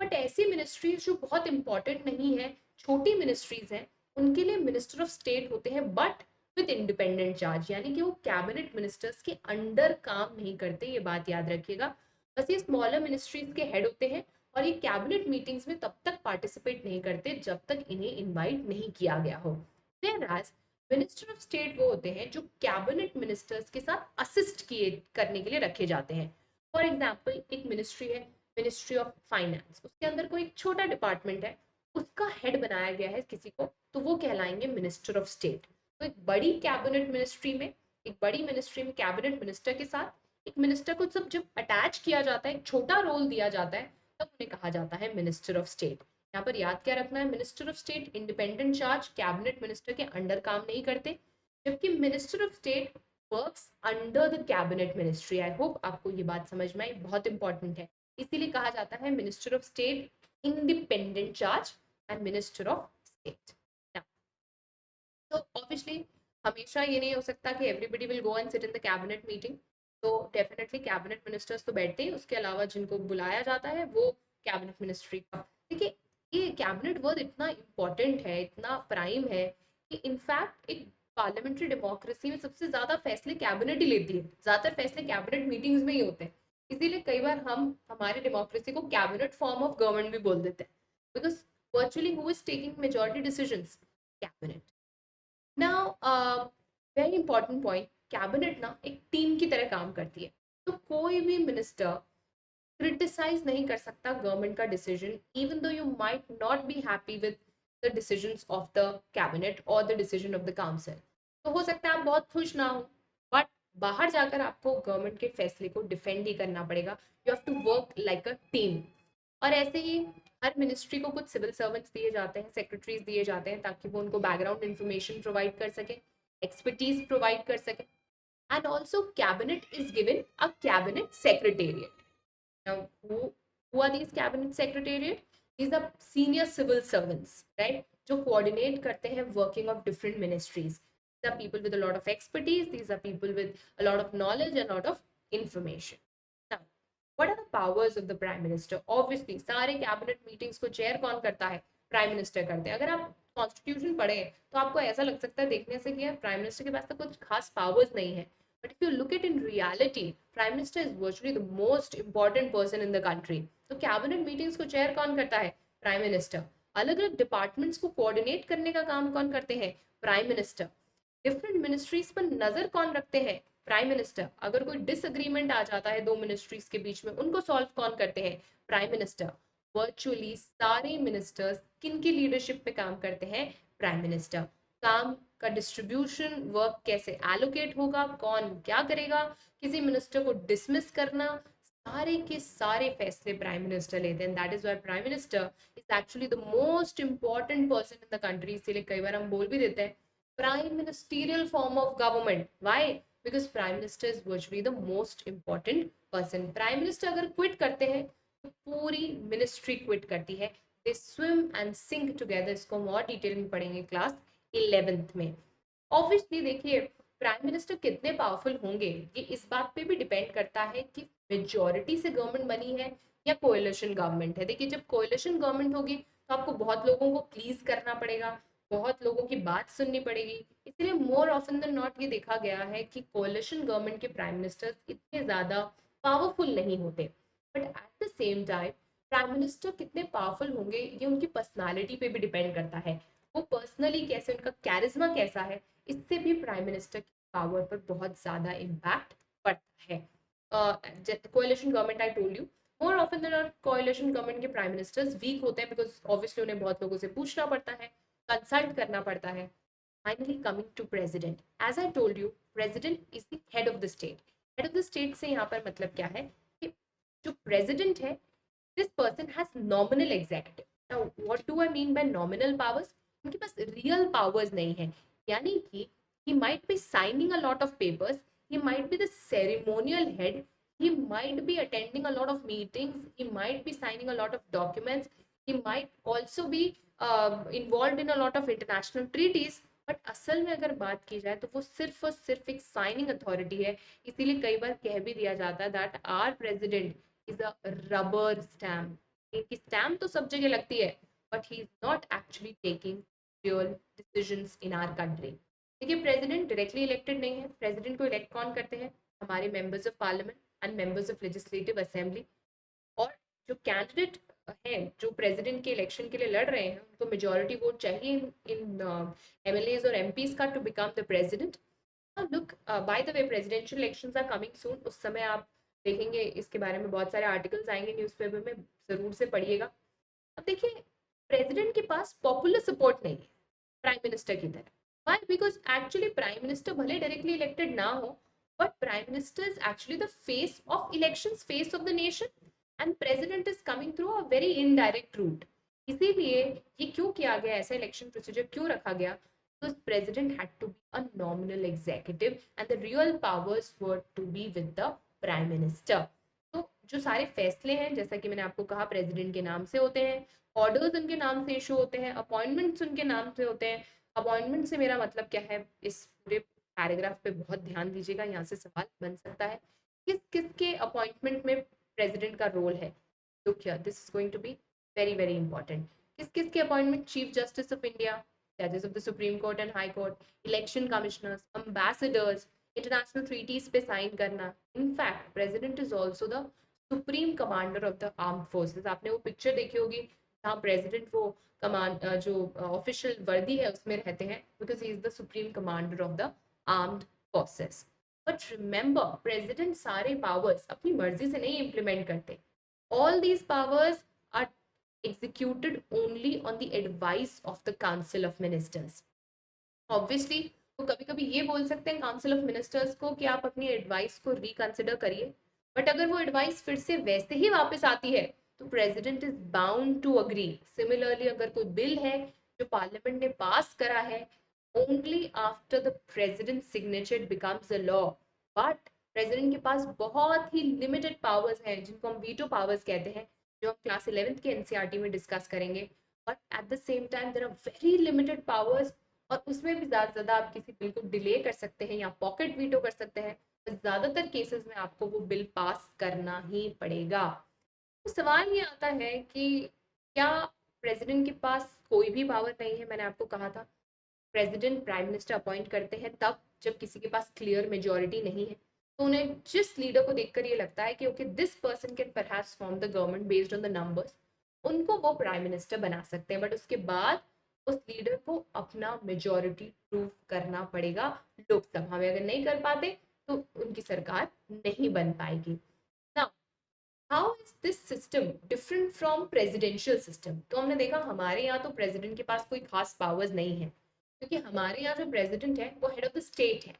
बट ऐसी मिनिस्ट्रीज जो बहुत इंपॉर्टेंट नहीं है, छोटी मिनिस्ट्रीज हैं, उनके लिए मिनिस्टर ऑफ स्टेट होते हैं, बट विद इंडिपेंडेंट चार्ज, यानी कि वो कैबिनेट मिनिस्टर्स के अंडर काम नहीं करते। ये बात याद रखिएगा। बस ये स्मॉलर मिनिस्ट्रीज के हेड होते हैं और ये कैबिनेट मीटिंग्स में तब तक पार्टिसिपेट नहीं करते जब तक इन्हें इनवाइट नहीं किया गया हो। Whereas मिनिस्टर ऑफ स्टेट वो होते हैं जो कैबिनेट मिनिस्टर्स के साथ असिस्ट किए करने के लिए रखे जाते हैं। फॉर एग्जाम्पल एक मिनिस्ट्री है, मिनिस्ट्री ऑफ फाइनेंस, उसके अंदर कोई एक छोटा डिपार्टमेंट है, उसका हेड बनाया गया है किसी को, तो वो कहलाएंगे मिनिस्टर ऑफ स्टेट। तो एक बड़ी कैबिनेट मिनिस्ट्री में, एक बड़ी मिनिस्ट्री में कैबिनेट मिनिस्टर के साथ एक मिनिस्टर को सब जब अटैच किया जाता है, एक छोटा रोल दिया जाता है, तब उन्हें कहा जाता है मिनिस्टर ऑफ स्टेट। यहाँ पर याद क्या रखना है, minister of state independent charge, cabinet minister के अंडर काम नहीं करते, जबकि minister of state works under the cabinet ministry. I hope आपको ये बात समझ में आई, बहुत इंपॉर्टेंट है, इसीलिए कहा जाता है minister of state independent charge and minister of state. तो ऑब्वियसली हमेशा ये नहीं हो सकता कि everybody will go and sit in the cabinet meeting, तो डेफिनेटली कैबिनेट मिनिस्टर्स तो बैठते ही, उसके अलावा जिनको बुलाया जाता है वो कैबिनेट मिनिस्ट्री का। देखिए ये कैबिनेट वर्ड इतना इम्पोर्टेंट है, इतना प्राइम है कि इनफैक्ट एक पार्लियामेंट्री डेमोक्रेसी में सबसे ज्यादा फैसले कैबिनेट ही लेती है, ज्यादातर फैसले कैबिनेट मीटिंग्स में ही होते हैं। इसीलिए कई बार हम हमारे डेमोक्रेसी को कैबिनेट फॉर्म ऑफ गवर्नमेंट भी बोल देते हैं, because virtually who is taking majority decisions, cabinet. Now very important point, cabinet ना एक टीम की तरह काम करती है, तो कोई भी मिनिस्टर क्रिटिसाइज नहीं कर सकता गवर्नमेंट का decision, even though you might not be happy with the decisions of the cabinet और the decision of the council. तो हो सकता है आप बहुत खुश ना हो, बट बाहर जाकर आपको गवर्नमेंट के फैसले को डिफेंड ही करना पड़ेगा। You have to work like a team. और ऐसे ही हर मिनिस्ट्री को कुछ सिविल सर्वेंट्स दिए जाते हैं, सेक्रेटरीज दिए जाते हैं, ताकि वो उनको बैकग्राउंड इन्फॉर्मेशन प्रोवाइड कर सके, एक्सपर्टीज प्रोवाइड कर सके। And also cabinet is given a cabinet secretariat. Now, who are these cabinet secretariat? These are senior civil servants, right? जो coordinate करते हैं working of different ministries. These are people with a lot of expertise. These are people with a lot of knowledge and a lot of information. Now, what are the powers of the prime minister? Obviously, सारे cabinet meetings को chair कौन करता है? Prime minister करते हैं। अगर आप constitution पढ़े तो आपको ऐसा लग सकता है देखने से कि प्राइम मिनिस्टर के पास तो कुछ खास पावर्स नहीं है, but if you look at in reality, prime minister is virtually the most important person in the country. तो कैबिनेट मीटिंग्स को चेयर कौन करता है? Prime minister. अलग अलग डिपार्टमेंट्स को कोऑर्डिनेट करने का काम कौन करते हैं? Prime minister. डिफरेंट मिनिस्ट्रीज पर नजर कौन रखते हैं? Prime minister. अगर कोई डिसएग्रीमेंट आ जाता है दो मिनिस्ट्रीज के बीच में, उनको सॉल्व कौन करते हैं? Prime minister. वर्चुअली सारे मिनिस्टर्स किन की लीडरशिप में काम करते हैं? Prime minister. काम का डिस्ट्रीब्यूशन, वर्क कैसे एलोकेट होगा, कौन क्या करेगा, किसी मिनिस्टर को डिसमिस करना, सारे के सारे फैसले प्राइम मिनिस्टर लेते हैं। That is why prime minister is actually the most important person in the country. इसीलिए कई बार हम बोल भी देते हैं prime ministerial form of government. Why? Because prime minister is virtually the most important person. Prime minister अगर quit करते हैं तो पूरी मिनिस्ट्री क्विट करती है। They swim and sink together. इसको हम और डिटेल में पढ़ेंगे क्लास 11th में। ऑब्वियसली देखिए प्राइम मिनिस्टर कितने पावरफुल होंगे ये इस बात पे भी डिपेंड करता है कि मेजॉरिटी से गवर्नमेंट बनी है या कोएलिशन गवर्नमेंट है। देखिए जब कोएलिशन गवर्नमेंट होगी तो आपको बहुत लोगों को प्लीज करना पड़ेगा, बहुत लोगों की बात सुननी पड़ेगी। इसलिए मोर ऑफन देन नॉट ये देखा गया है कि कोएलिशन गवर्नमेंट के प्राइम मिनिस्टर्स इतने ज्यादा पावरफुल नहीं होते। But at the same time prime minister कितने पावरफुल होंगे ये उनकी पर्सनालिटी पे भी डिपेंड करता है। वो पर्सनली कैसे, उनका कैरिज्मा कैसा है, इससे भी प्राइम मिनिस्टर की पावर पर बहुत ज्यादा इम्पैक्ट पड़ता है। Coalition government I told you, more often than not coalition government के प्राइम मिनिस्टर्स वीक होते हैं, बिकॉज ऑब्वियसली उन्हें बहुत लोगों से पूछना पड़ता है, कंसल्ट करना पड़ता है। Finally coming to president, as I told you president is the head of the state. Head of the state से यहाँ पर मतलब क्या है कि जो प्रेसिडेंट है, this person has nominal executive. Now what do I mean by nominal powers? उनके पास रियल पावर्स नहीं है, यानी कि he might be signing a lot of papers, he might be the ceremonial head, he might be attending a lot of meetings, he might be signing a lot of documents, he might also be involved in a lot of international treaties, but असल में अगर बात की जाए तो वो सिर्फ और सिर्फ एक साइनिंग अथॉरिटी है। इसीलिए कई बार कह भी दिया जाता है that our president is a rubber stamp. इनकी स्टैम्प तो सब जगह लगती है, but he is not actually taking real decisions in our country. देखिए प्रेसिडेंट डायरेक्टली इलेक्टेड नहीं है। प्रेसिडेंट को इलेक्ट कौन करते हैं? हमारे members of parliament and members of legislative assembly. और जो कैंडिडेट हैं जो प्रेसिडेंट के इलेक्शन के लिए लड़ रहे हैं, उनको मेजोरिटी वोट चाहिए इन एमएलएज और एमपीज का to become the president. Look, by the way presidential elections are coming soon, उस समय आप देखेंगे इसके बारे में बहुत सारे आर्टिकल्स आएंगे न्यूज़पेपर में, जरूर से पढ़िएगा। अब देखिए, प्रेसिडेंट के पास पॉपुलर सपोर्ट नहीं है प्राइम मिनिस्टर की तरह। Why? Because actually prime minister भले डायरेक्टली इलेक्टेड ना हो, but prime minister is actually the face of elections, face of the nation, and president is coming through a very indirect route. इसीलिए ये क्यों किया गया, ऐसा इलेक्शन प्रोसीजर क्यों रखा गया? Because president had to be a nominal executive and the real powers were to be with the prime minister. तो जो सारे फैसले हैं, जैसा कि मैंने आपको कहा, प्रेसिडेंट के नाम से होते हैं, ऑर्डर्स उनके नाम से इशू होते हैं, अपॉइंटमेंट्स उनके नाम से होते हैं। अपॉइंटमेंट से मेरा मतलब क्या है, इस पूरे पैराग्राफ पे बहुत ध्यान दीजिएगा, यहाँ से सवाल बन सकता है। किस किस के अपॉइंटमेंट में प्रेसिडेंट का रोल है? Look here, this is going to be very very important. किस किस के appointment? Chief justice of India, जजेस of the supreme court and high court, election commissioners, ambassadors, international treaties पे साइन करना। In fact president is also the supreme commander of the armed forces. आपने वो picture देखी होगी जहाँ प्रेसिडेंट वो command जो ऑफिशियल वर्दी है उसमें रहते हैं, because he is the supreme commander of the armed forces. But remember, president सारे पावर्स अपनी मर्जी से नहीं इंप्लीमेंट करते। All these powers are executed only on the advice of the council of ministers. Obviously वो कभी कभी ये बोल सकते हैं काउंसिल ऑफ मिनिस्टर्स को कि आप अपनी एडवाइस को रिकंसिडर करिए, बट अगर वो एडवाइस फिर से वैसे ही वापस आती है तो president is bound to agree. Similarly अगर कोई बिल है जो पार्लियामेंट ने पास करा है, only after the president signature it becomes a law. But president के पास बहुत ही लिमिटेड पावर्स हैं जिनको हम वीटो पावर्स कहते हैं, जो हम क्लास 11th के एनसीईआरटी में डिस्कस करेंगे। But at the same time there are very limited powers, और उसमें भी ज्यादा आप किसी बिल को डिले कर सकते हैं या पॉकेट वीटो कर सकते हैं। ज्यादातर केसेस में आपको वो बिल पास करना ही पड़ेगा। तो सवाल ये आता है कि क्या प्रेसिडेंट के पास कोई भी पावर नहीं है? मैंने आपको कहा था प्रेसिडेंट प्राइम मिनिस्टर अपॉइंट करते हैं तब जब किसी के पास क्लियर मेजोरिटी नहीं है, तो उन्हें जिस लीडर को देखकर ये लगता है कि okay this person can perhaps form the government based on the numbers, उनको वो प्राइम मिनिस्टर बना सकते हैं। बट उसके बाद उस लीडर को अपना मेजोरिटी प्रूव करना पड़ेगा लोकसभा में। अगर नहीं कर पाते तो उनकी सरकार नहीं बन पाएगी। Now how is this system different from presidential system? तो हमने देखा हमारे यहाँ तो प्रेसिडेंट के पास कोई खास पावर्स नहीं है, क्योंकि हमारे यहाँ जो प्रेसिडेंट है वो हेड ऑफ द स्टेट है।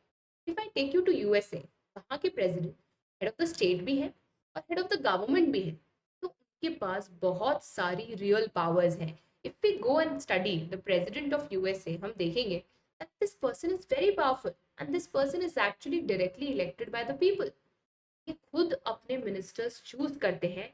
If I take you to USA, वहाँ के president head of the state भी है और हेड ऑफ द गवर्नमेंट भी है, तो उनके पास बहुत सारी रियल पावर्स हैं। If we go and study the president of USA, हम देखेंगे that this person is very powerful and this person is actually directly elected by the people. ये खुद अपने मिनिस्टर्स चूज करते हैं।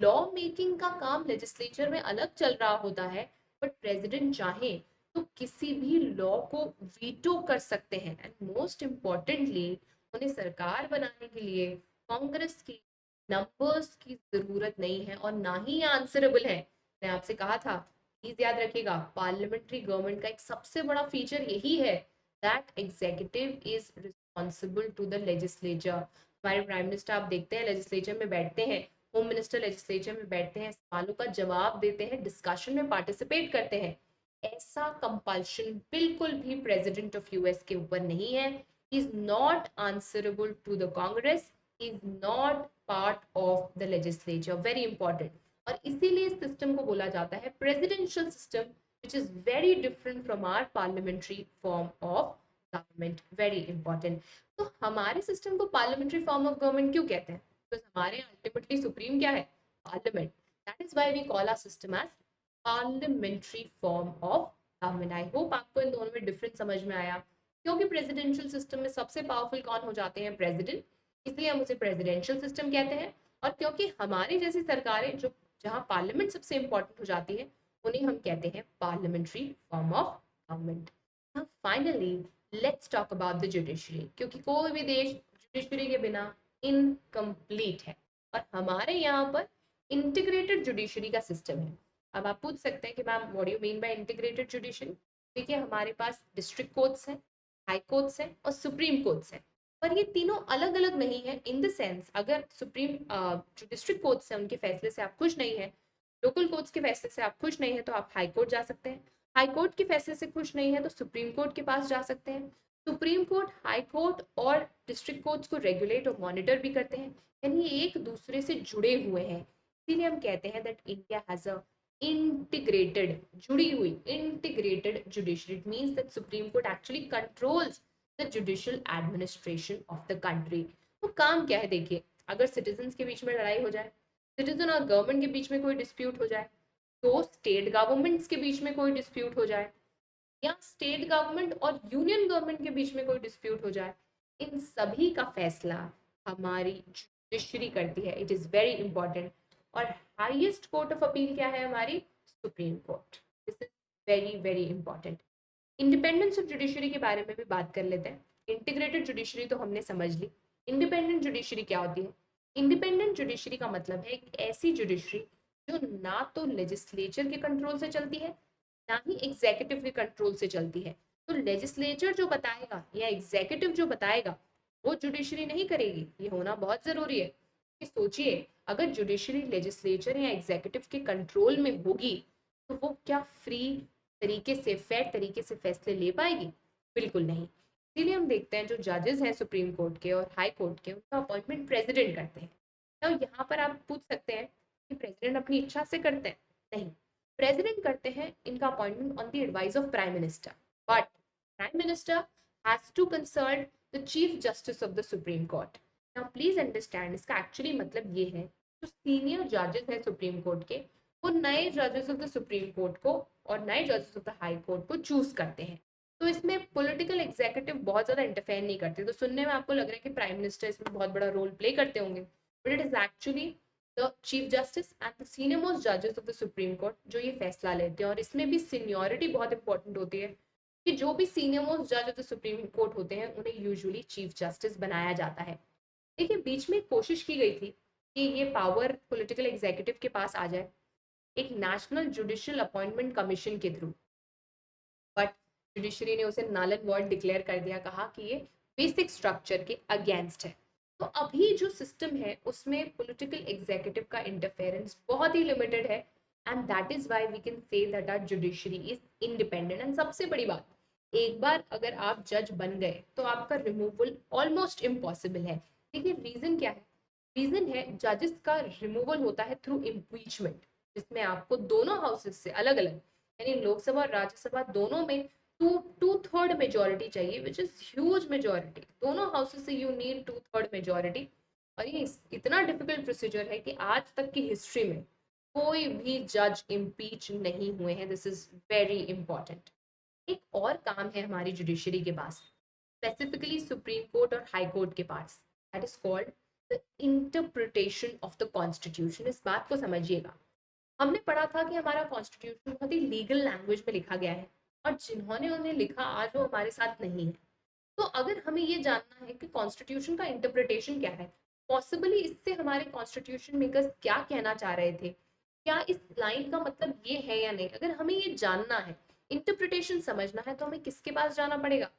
लॉ मेकिंग का काम लेजिस्लेचर में अलग चल रहा होता है, बट प्रेसिडेंट चाहे तो किसी भी लॉ को वीटो कर सकते हैं। एंड मोस्ट इम्पॉर्टेंटली, उन्हें सरकार बनाने के लिए कांग्रेस की नंबर्स की जरूरत नहीं है और ना ही ये आंसरेबल है। मैं आपसे कहा था, प्लीज याद रखिएगा, पार्लियामेंट्री गवर्नमेंट का एक सबसे बड़ा फीचर यही है that executive is responsible to the legislature. हमारे प्राइम मिनिस्टर आप देखते हैं लेजिस्लेचर में बैठते हैं, होम मिनिस्टर लेजिस्लेचर में बैठते हैं, सवालों का जवाब देते हैं, डिस्कशन में पार्टिसिपेट करते हैं। ऐसा कंपल्शन बिल्कुल भी प्रेसिडेंट ऑफ यूएस के ऊपर नहीं है। He is not answerable to the Congress, he is not part of the legislature. Very important. और इसीलिए इस सिस्टम को बोला जाता है presidential system, which is very different from our parliamentary form of government. Very important. तो हमारे system को पार्लियामेंट्री फॉर्म ऑफ गवर्नमेंट क्यों कहते हैं? तो हमारे अल्टीमेटली सुप्रीम क्या है? Parliament. That is why we call our system as parliamentary form of government. I hope आपको इन दोनों में डिफरेंस समझ में आया। क्योंकि प्रेसिडेंशियल सिस्टम में सबसे पावरफुल कौन हो जाते हैं? प्रेसिडेंट, इसलिए हम उसे प्रेसिडेंशियल सिस्टम कहते हैं। और क्योंकि हमारी जैसी सरकारें जो जहाँ पार्लियामेंट सबसे इंपॉर्टेंट हो जाती है, उन्हें हम कहते हैं parliamentary form of government. Finally let's talk about the judiciary, क्योंकि कोई भी देश जुडिशरी के बिना इनकम्प्लीट है, और हमारे यहाँ पर इंटीग्रेटेड जुडिशरी का सिस्टम है। अब आप पूछ सकते हैं कि ma'am what do you mean bye integrated judiciary? देखिए, हमारे पास डिस्ट्रिक्ट कोर्ट्स हैं, हाई कोर्ट्स हैं और सुप्रीम कोर्ट्स हैं, पर ये तीनों अलग अलग नहीं है। इन द सेंस, अगर सुप्रीम जो डिस्ट्रिक्ट कोर्ट्स हैं उनके फैसले से आप खुश नहीं है, लोकल कोर्ट्स के फैसले से आप खुश नहीं है तो आप हाई कोर्ट जा सकते हैं, हाई कोर्ट के फैसले से खुश नहीं है तो सुप्रीम कोर्ट के पास जा सकते हैं। सुप्रीम कोर्ट, हाई कोर्ट और डिस्ट्रिक्ट कोर्ट्स को रेगुलेट और मॉनिटर भी करते हैं, यानी ये एक दूसरे से जुड़े हुए हैं। इसीलिए हम कहते हैं that India has a integrated, जुड़ी हुई integrated judiciary. It means that supreme court actually controls the judicial administration of the country. तो काम क्या है देखिए, अगर सिटीजन्स के बीच में लड़ाई हो जाए, सिटीजन और गवर्नमेंट के बीच में कोई डिस्प्यूट हो जाए, तो स्टेट गवर्नमेंट्स के बीच में कोई डिस्प्यूट हो जाए, या स्टेट गवर्नमेंट और यूनियन गवर्नमेंट के बीच में कोई डिस्प्यूट हो जाए, इन सभी का फैसला हमारी जुडिशरी करती है। It is very important. और हाईएस्ट कोर्ट ऑफ अपील क्या है हमारी? Supreme court. This is very very important. Independence of judiciary के बारे में भी बात कर लेते हैं। इंटीग्रेटेड जुडिशरी तो हमने समझ ली, इंडिपेंडेंट जुडिशरी क्या होती है? इंडिपेंडेंट जुडिशरी का मतलब है एक ऐसी जुडिशरी जो ना तो लेजिस्लेचर के कंट्रोल से चलती है, ना ही एग्जीक्यूटिव के कंट्रोल से चलती है। तो लेजिस्लेचर जो बताएगा या एग्जीक्यूटिव जो बताएगा वो जुडिशरी नहीं करेगी, ये होना बहुत जरूरी है। कि सोचिए, अगर जुडिशरी लेजिस्लेचर या एग्जीक्यूटिव के कंट्रोल में होगी तो वो क्या फ्री तरीके से, फेयर तरीके से फैसले ले पाएगी? बिल्कुल नहीं। इसीलिए हम देखते हैं जो जजेस हैं सुप्रीम कोर्ट के और हाई कोर्ट के, उनका अपॉइंटमेंट प्रेसिडेंट करते हैं। तो यहाँ पर आप पूछ सकते हैं कि प्रेसिडेंट अपनी इच्छा से करते हैं? नहीं, प्रेसिडेंट करते हैं इनका appointment on the advice of prime minister, but prime minister has to consult the chief justice of the supreme court. Now please understand, इसका एक्चुअली मतलब ये है जो सीनियर जजेस हैं सुप्रीम कोर्ट के, वो नए जजेस ऑफ द सुप्रीम कोर्ट को और नए जजेस ऑफ द हाई कोर्ट को चूज करते हैं। तो इसमें पॉलिटिकल एग्जीक्यूटिव बहुत ज्यादा इंटरफेयर नहीं करते। तो सुनने में आपको लग रहा है कि प्राइम मिनिस्टर इसमें बहुत बड़ा रोल प्ले करते होंगे, but it is actually the chief justice and the senior most जजेस ऑफ द सुप्रीम कोर्ट जो ये फैसला लेते हैं। और इसमें भी सीनियोरिटी बहुत इंपॉर्टेंट होती है कि जो भी सीनियर मोस्ट जज ऑफ द सुप्रीम कोर्ट होते हैं उन्हें यूजुअली चीफ जस्टिस बनाया जाता है। देखिए, बीच में कोशिश की गई थी कि ये पावर पॉलिटिकल एग्जीक्यूटिव के पास आ जाए एक नेशनल जुडिशियल अपॉइंटमेंट कमीशन के थ्रू, बट जुडिशरी ने उसे नल एंड वॉइड डिक्लेयर कर दिया, कहा कि ये बेसिक स्ट्रक्चर के अगेंस्ट है। तो अभी जो सिस्टम है उसमें पॉलिटिकल एग्जीक्यूटिव का इंटरफेरेंस बहुत ही लिमिटेड है, and that is why we can say that our judiciary is independent. And सबसे बड़ी बात, एक बार अगर आप जज बन गए तो आपका रिमूवल ऑलमोस्ट इम्पॉसिबल है। देखिए रीजन क्या है? रीजन है जजेस का रिमूवल होता है थ्रू इम्पीचमेंट, जिसमें आपको दोनों हाउसेस से अलग अलग, यानी लोकसभा और राज्यसभा दोनों में टू थर्ड मेजोरिटी चाहिए, विच इज ह्यूज मेजोरिटी। दोनों हाउसेस से you need two third majority. और ये इतना डिफिकल्ट प्रोसीजर है कि आज तक की हिस्ट्री में कोई भी जज इम्पीच नहीं हुए हैं। This is very important. एक और काम है हमारी जुडिशरी के पास, स्पेसिफिकली सुप्रीम कोर्ट और हाई कोर्ट के पास, that is called the interpretation of the constitution. इस बात को समझिएगा, हमने पढ़ा था कि हमारा कॉन्स्टिट्यूशन बहुत ही लीगल लैंग्वेज में लिखा गया है, और जिन्होंने उन्हें लिखा आज वो हमारे साथ नहीं है। तो अगर हमें ये जानना है कि कॉन्स्टिट्यूशन का इंटरप्रिटेशन क्या है, पॉसिबली इससे हमारे कॉन्स्टिट्यूशन मेकर्स क्या कहना चाह रहे थे, क्या इस लाइन का मतलब ये है या नहीं, अगर हमें ये जानना है, इंटरप्रिटेशन समझना है, तो हमें किसके पास जाना पड़ेगा?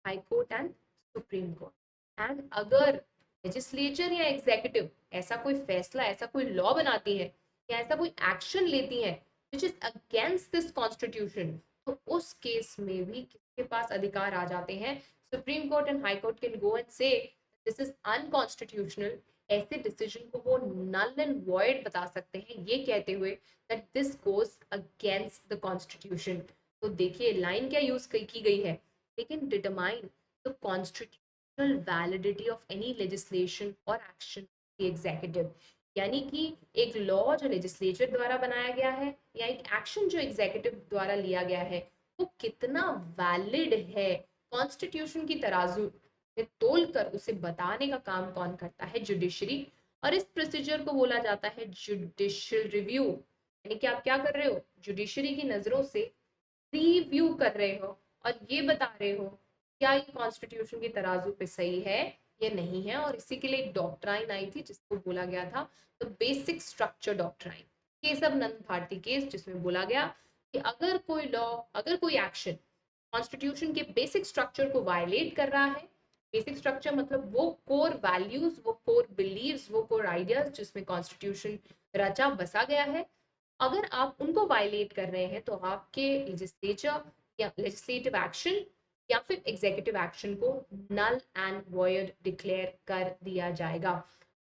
High court and supreme court. And अगर लेजिस्लेचर या एग्जीक्यूटिव ऐसा कोई फैसला, ऐसा कोई लॉ बनाती है या ऐसा कोई एक्शन लेती है which is against this constitution, तो उस केस में भी किसके पास अधिकार आ जाते हैं? Supreme court and high court can go and से दिस इज अनकॉन्स्टिट्यूशनल। ऐसे डिसीजन को वो नल एंड वॉइड बता सकते हैं, ये कहते हुए that this goes against the constitution. तो देखिए लाइन क्या यूज की गई है, लेकिन determine the constitutional validity of any legislation और एक्शन एग्जीक्यूटिव। यानी कि एक लॉ जो लेजिस्लेचर द्वारा बनाया गया है या एक एक्शन जो एग्जीक्यूटिव द्वारा लिया गया है, वो कितना वैलिड है, कॉन्स्टिट्यूशन की तराजू में तोल कर उसे बताने का काम कौन करता है? जुडिशरी। और इस प्रोसीजर को बोला जाता है जुडिशियल रिव्यू। यानी कि आप क्या कर रहे हो? जुडिशरी की नजरों से रिव्यू कर रहे हो और ये बता रहे हो क्या ये कॉन्स्टिट्यूशन की तराजू पे सही है ये नहीं है। और इसी के लिए एक डॉक्ट्राइन आई थी जिसको बोला गया था the basic structure doctrine, Kesavananda Bharati case, जिसमें बोला गया कि अगर कोई लॉ, अगर कोई एक्शन कॉन्स्टिट्यूशन के बेसिक स्ट्रक्चर को वायलेट कर रहा है, बेसिक स्ट्रक्चर मतलब वो कोर वैल्यूज, वो कोर बिलीव्स, वो कोर आइडियाज जिसमें कॉन्स्टिट्यूशन रचा बसा गया है, अगर आप उनको वायलेट कर रहे हैं तो आपके लेजिस्लेचर या लेजिस्लेटिव एक्शन या फिर एग्जीक्यूटिव एक्शन को नल एंड वॉइड डिक्लेयर कर दिया जाएगा।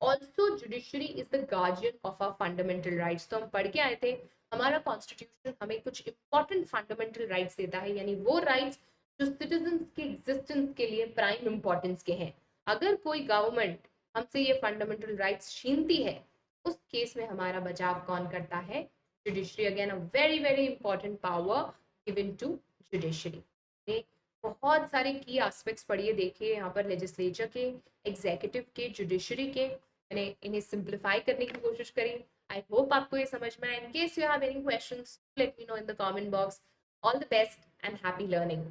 Also judiciary is the guardian of our fundamental rights. तो हम पढ़ के आए थे हमारा कॉन्स्टिट्यूशन हमें कुछ इंपॉर्टेंट फंडामेंटल राइट्स देता है, यानी वो राइट्स जो सिटीजन के एग्जिस्टेंस के लिए प्राइम इंपॉर्टेंस के हैं। अगर कोई गवर्नमेंट हमसे ये फंडामेंटल राइट्स छीनती है, उस केस में हमारा बचाव कौन करता है? Judiciary. Again a very very important power given to judiciary. बहुत सारे की एस्पेक्ट्स पढ़िए, देखिए यहाँ पर लेजिस्लेचर के, एग्जीक्यूटिव के, जुडिशरी के, मैंने इन्हें सिंप्लीफाई करने की कोशिश करी। आई होप आपको ये समझ में आए। In case you have any questions let me know in the comment box. All the best and happy learning.